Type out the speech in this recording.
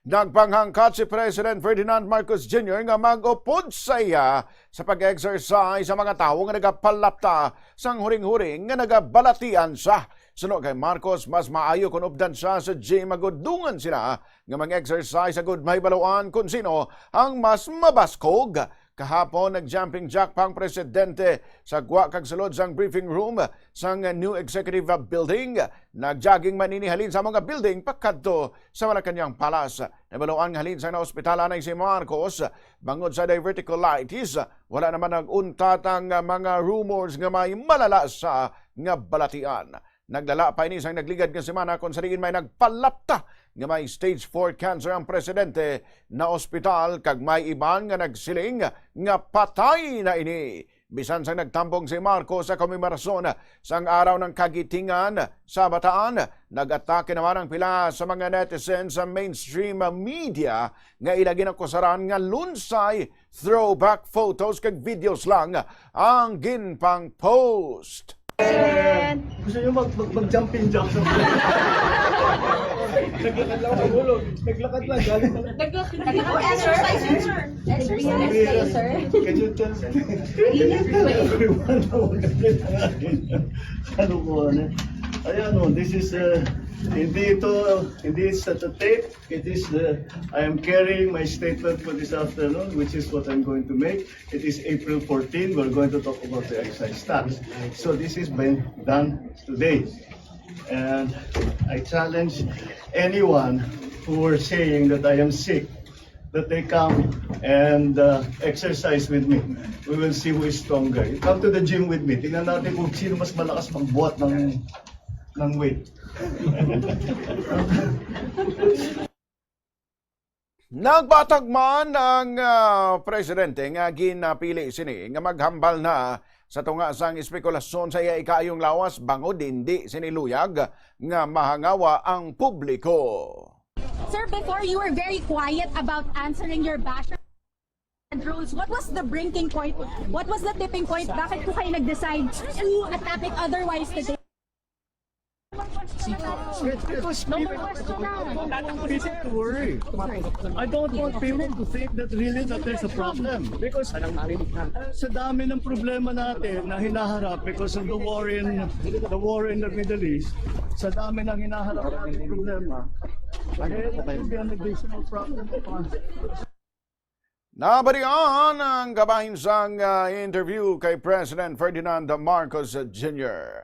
Nagpanghangkat si President Ferdinand Marcos Jr. nga mag-upod sa iya sa pag-exercise sa mga tao nga nagapalapta sang huring-huring nga nagabalatian sa. Suno kay Marcos, mas maayo kung updan siya sa gym magudungan sila nga mag-exercise agud may baluan kung sino ang mas mabaskog. Kahapon, nag-jumping jack pang presidente sa Gwa kag sulod sang briefing room sang new executive building. Nag-jogging maninihalin sa mga building pakadto sa Malacañang Palace. Nabaluan nga halin sa naospitalan ay si Marcos bangod sa diverticulitis. Wala naman nag-untat ang mga rumors nga may malala sa nga balatian. Naglala pa ini sang nagligad nga semana kung saliin may nagpalapta nga may stage 4 cancer ang presidente na ospital kag may iban nga nagsiling nga patay na ini. Bisan sang nagtambong si Marcos sa komemorason sang araw ng kagitingan sa Bataan, nag-atake naman ang pila sa mga netizens sa mainstream media nga ilagin ang kusaran nga lunsay throwback photos kag videos lang ang ginpang post. Gusto nyo mag-jumping jack sa naglakad lang ako ulo. Naglakad lang. Exercise, sir. Exercise, sir. Can you tell everyone na magkakit ang akin? Ano po, ano? Ayan o, this is, hindi sa tape. It is, I am carrying my statement for this afternoon, which is what I'm going to make. It is April 14. We're going to talk about the excise tax. So this is been done today. And I challenge anyone who are saying that I am sick, that they come and exercise with me. We will see who is stronger. You come to the gym with me. Tingnan natin kung sino mas malakas magbuhat ng weight. Nagbatag man ang presidente nga ginapili sini nga maghambal na sa tunga sang espekulasyon sa iya ikaayong lawas bangod hindi siniluyag nga mahangawa ang publiko. Sir, before you were very quiet about answering your basher rules. What was the breaking point? What was the tipping point? Bakit po kayo nag-decide to attack it otherwise today? Because people to worry. I don't want people to think that really that there's a problem. Because sa dami ng problema natin na hinaharap because of the war in the Middle East, sa dami ng hinaharap natin problema, there will be an additional problem. Nabalian ang gabahin sang interview kay President Ferdinand Marcos Jr.